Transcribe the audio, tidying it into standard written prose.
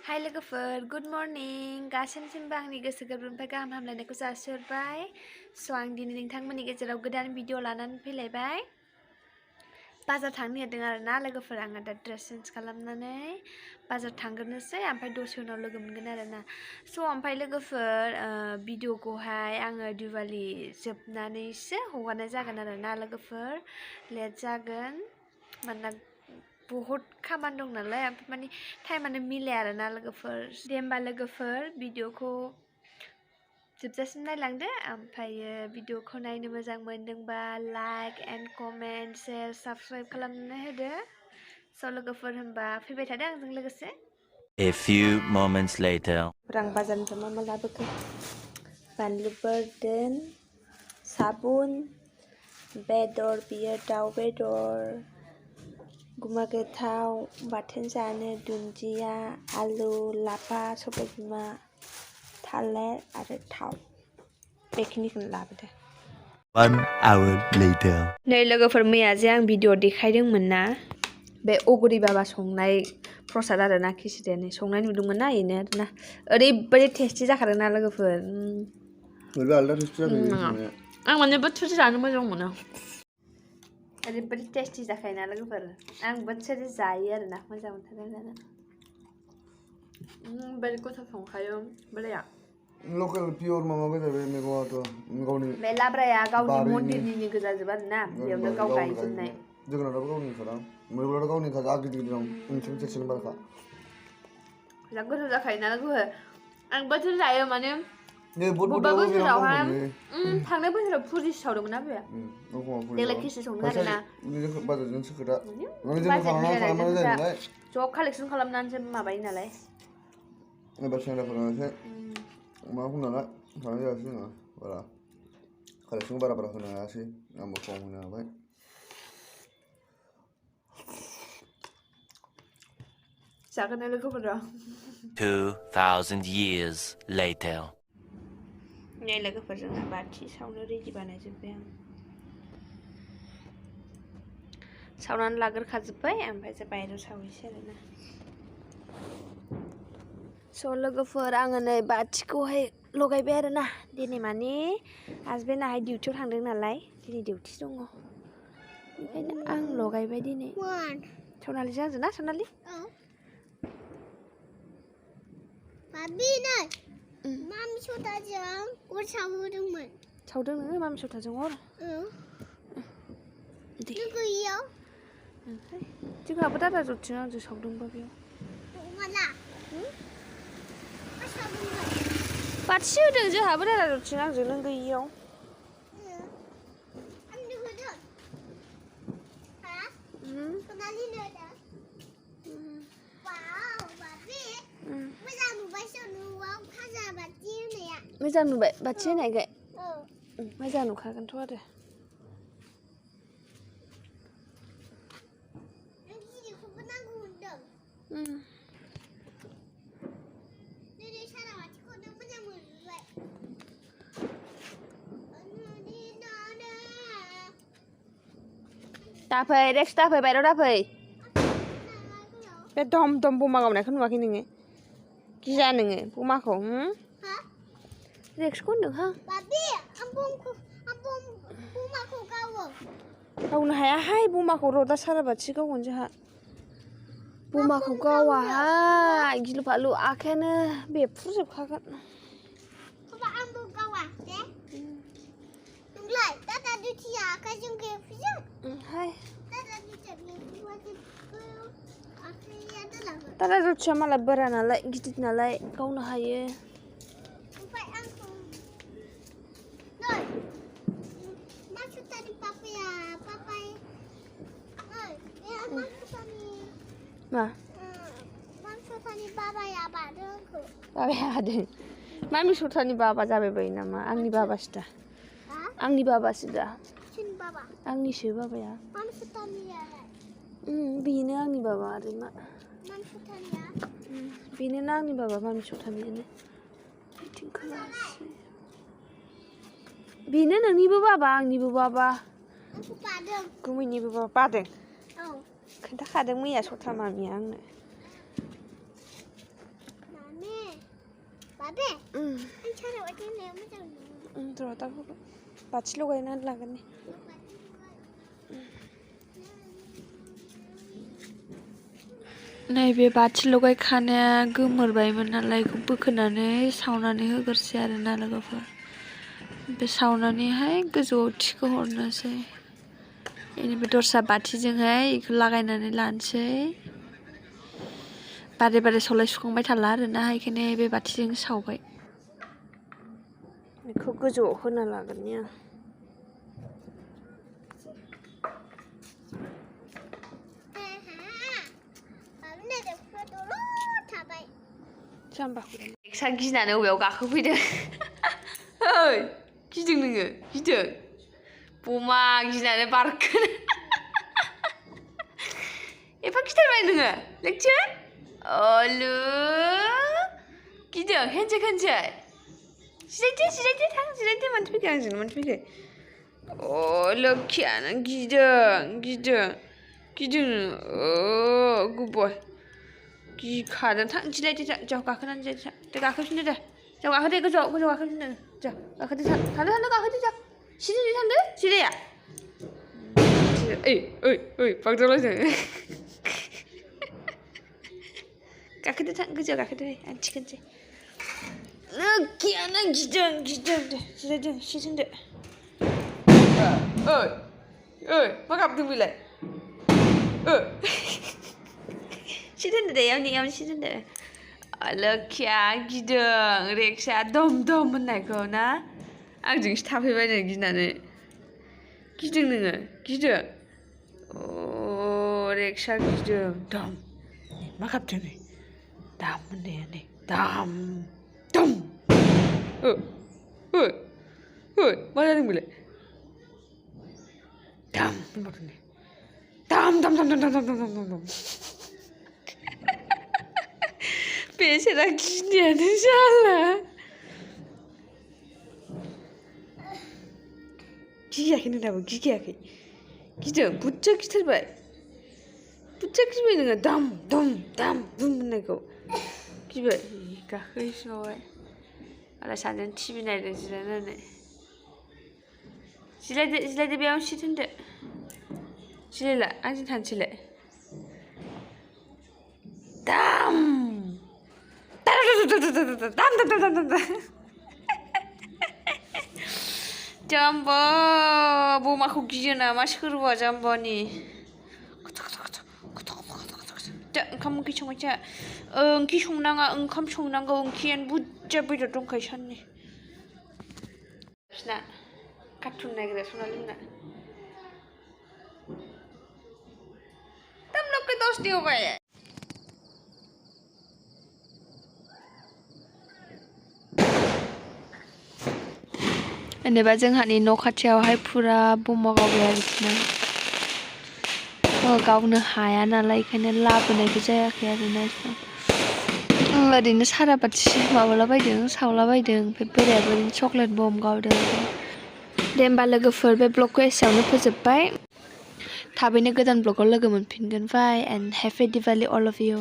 Hai Lwgwpwr, good morning. Gaswinisimbw आंनि गोसो गोरबोनिफ्राय गाहाम हामलायनायखौ जासिहरबाय। आं दिनै नोंथांमोननि गेजेराव गोदान भिडिअ लानानै फैलायबाय। बाजार थांनो नागिरदों आरोना लोगोफोर, आङो दा ड्रेस चेन्ज खालामनानै बाजार थांग्रोनोसै, ओमफ्राय दसे उनाव लोगो मोनगोन आरोना। ओमफ्राय लोगोफोर भिडिअखौहाय आङो दिवाली जोबनानैसो हगारनाय जागोन आरोना लोगोफोर। लेट जागोन मानोना बहुत खामानि दं नालाय, ओमफ्राय माने टाइमानो मिलाया आरोना लोगोफोर। दे होमबा लोगोफोर भिडिअखौ जोबजासिम नायलांदो, ओमफ्रायो भिडिअखौ नायनो मोजां मोनदोंबा like and comment share subscribe खालामनानै होदो। लोगोफोर होमबा फैबाय थादो आंजों लोगोसे। A few moments later. रां बाजारनिफ्राय मा लाबोखो? बानलु बोरदोन, साबुन, बेदर, बियो दाउ बेदर, गुमा गोथाव, बाथोन जानो दुन्दिया, आलु, लाफा, सबाय बिमा, थालेर आरो थाव। बेखिनिखौनो लाबोदो। 1 hour later. नै लोगोफोर, मैया जे आं भिडिअ देखायदोंमोन ना, बे अघरि बाबा संनाय प्रसाद आरोना, खिचिदिनि संनाय नुदोंमोन ना, बेनो आरोना। ओरैबायदि टेस्टि जाखादों ना लोगोफोर। आं माने बोथोरसे जानो मोजां मोनो। ओरैबायदि टेस्टि जाखायोना लोगोफोर, आं बोथोरसे जायो आरोना, मोजां मोनथारो जानो। ओरैबायदि गोथाव संखायो बोराया। लकेल पियर माबा गोजा बे मैगङाथ' गावनि बे लाब्राया गावनि मन्दिरनिनो गोजाजोब आरोना, बेयावनो गाव गायजोबनाय। जोगोनाराबो गावनि खादा, मैगङाथ' गावनि खादा, गिदिर गिदिर दं, सेरसेनि बारखा। जा गोथाव जाखायोना लोगोफोर। आं बोथोर जायो माने बबेबा बोसोरावहाय थांनाय बोसोराव फुजिसो सावदोंमोन ना बे। देग्लाय खिसि संदों आरोना। बाजारजोंसो खोथा। ज' कालेक्सन खालामनानैसो माबायो नालाय। एबार सेंग्राफोरा एसे माबाखौ नालाय थानाय जायासै जोङो बारा कालेक्सन बारा होनो हायासै, आंबो खम होनो हाबाय। जागोन लोगोफोरा। 2000 years later. नै लोगोफोर, जोंना बाथि सावनो रेडि बानायजोब्बाय आं। सावनानै लाग्रोखाजोब्बाय, ओमफ्रायसो बायहेरायाव सावहैसै आरोना। लोगोफोर, आङो नै बाथिखौहाय लगायबाय आरोना। दिनै माने हासबेन्डआहाय डिउटियाव थांदों नालाय, दिनै डिउटि दङ, ओंखायनो आं लगायबाय दिनै। सनालिजों आंजों ना सनालि? माबि नै मामि सथाजों अर सावहोदोंमोन। सावदों नोङो मामि सथाजों अर? नों गैयियाव? जोंहाबो दादा जथिं आंजों सावदोंबा बेयाव। माला? मा सावदोंमोन? बाथि होदों जोंहाबो दादा जथिं आंजों, नों गैयियाव। आंनो होदों? हा? सनालिनो होदों? वाव बाबि, मोजां नुबायसो न'आव खाजा बाथि होनाया। मोजां नुबाय बाथि होनायखाय? मोजां नुखागोनथ' आरो। नों गिदिरखौबो नांगौ होनदों? दिनै सारा बाथिखौ नों मोजां मोनबाय। दाफै रेक्स, दाफै बायराव दाफै। बे दम दम बमा गावनायखौ नुवाखै नोङो? गिया नोङो बमाखौ? रेक्सखौ होनदोंहां। बाबि, आं बमाखौ गावो। गावनो हायाहाय बमाखौ, र' दा सारा बाथि गावगोन जोंहा। बमाखौ गावाहाय, गिलु फालु आखायानो बेफ्रुजोबखागोन। आंबो गावा दे। नोंलाय दादा दुथिया आखाइजों बेफ्रुयो? दादा दुथिया बेफ्रुबा जेबो आखाइया दोलाबो। दादा दुथिया मालाय बोरा नालाय, गिदिर नालाय, गावनो हायो। ओमफ्राय आंखौ नै मासुतानि पापाया मासुतानि बाबाया बादों आंखौ। बाबाया हादों? मामि सथानि बाबा जाबाय बायो नामा? आंनि बाबासो दा। आंनि बाबासो दा। सोरनि बाबा? आंनिसो बाबाया। मासुतानियालाय? बेनो आंनि बाबा आरो मा? मासुतानिया? बेनो ना आंनि बाबा, मामि सथानियानो। बिथिं खोनासै। बेनो नोंनिबो बाबा, आंनिबो बाबा। आंखौ बादों। गुमैनिबो बाबा बादों? औ। खोन्थाखादों मैया सथा मामिया आंनो। Babe, anh cho nó cái này mới được. Rồi tao बाथि लगायनानै लागोन नि नैबे बाथि लगायखानाया गोमोरबायमोन नालाय बेखौ बोखोनानै सावनानै होग्रोसै आरोना लोगोफोर बे सावनानैहाय गोजौआव थिखो हरनोसै बेनिफ्राय दस्रा बाथिजोंहाय बेखौ लागायनानै लानोसै बारे बारे सलाय सुखांबाय थाला आरोना बेखायनो बे बाथिजों सावबाय बेखौ गोजौआव होना लागोन नि आं जाम्बाखौ एक्सा गिनानै अबेयाव गाखोफैदों ओइ गिदों नोङो गिदों बमा गिनानै बारखोनो एफा गिथारबाय नोङो लेगसो अlu गिदों हेनसे खनसे जिरायदो थां जिरायदो मानसि फैखो आंजों मानसि फैखो अ लोखिया नों गिदों गुड बय गिखादों थां जिरायदो जाव गाखोनानै जिरायदो दे गाखोफिनदो दे जाव गाखोदो गोजौआव गाखोफिनदो जा गाखोदो थांदो गाखोदो जा सिधै थांदो जिराया ओइ बागदावलायदों गाखोदो थां गोजौआव गाखोदो आं थिखोनोसै लोखिया नों गिदों दे जिरायदो सिधै ओइ मा गाबदों बेलाय सिधै दे यावनो सिधै दे लोखिया गिदों रेक्सा दम होननायखौ ना आंजोंसो थाफैबाय नो गिनानै गिदों नोङो गिदों अ रेक्सा गिदों दम मा गाबदों नै दाम होननाया नै दाम मा जादों बेलाय दाम होनबावदों नै दाम बेसेरा गिनायानो जाला गियाखै नों दाबो गिगायाखै गिदों बुच्चा गिथारबाय नोङो दाम होननायखौ गिबाय गाखोहैफिनबावबाय आरो सानैजों टिभि नायदों जिरायनानै जिरायदो बेयावनो सिट होनदो जिरायला आंजों थानोसैलाय दाम जाम्बा बमाखौ गियो नामा सोरबा जाम्बानि ओंखाम ओंख्रि संबाय जा ओंख्रि संनाङा ओंखाम संनांगौ ओंख्रियानो बुरजा बेदर दंखायो साननि बिसिना कार्टुन नायग्रा सनालिमोना तुम लोग के दोस्ती हो गए जेनेबा जोंहानि न' खाथियावहाय फुरा बमा गावबाय आरोखि ना गावनो हाया नालाय बेखायनो लाबोनायबो जायाखै आरोना ओरैनो सारा बाथि माबालाबायदों सावलाबायदों ओमफ्राय बोरायाबो ओरैनो चक्लेट बम गावदों दे होमबा लोगोफोर बे ब्लगखौ एसेयावनो फोजोबबाय थाबैनो गोदान ब्लगाव लोगो मोनफिनगोन bye and happy Diwali all of U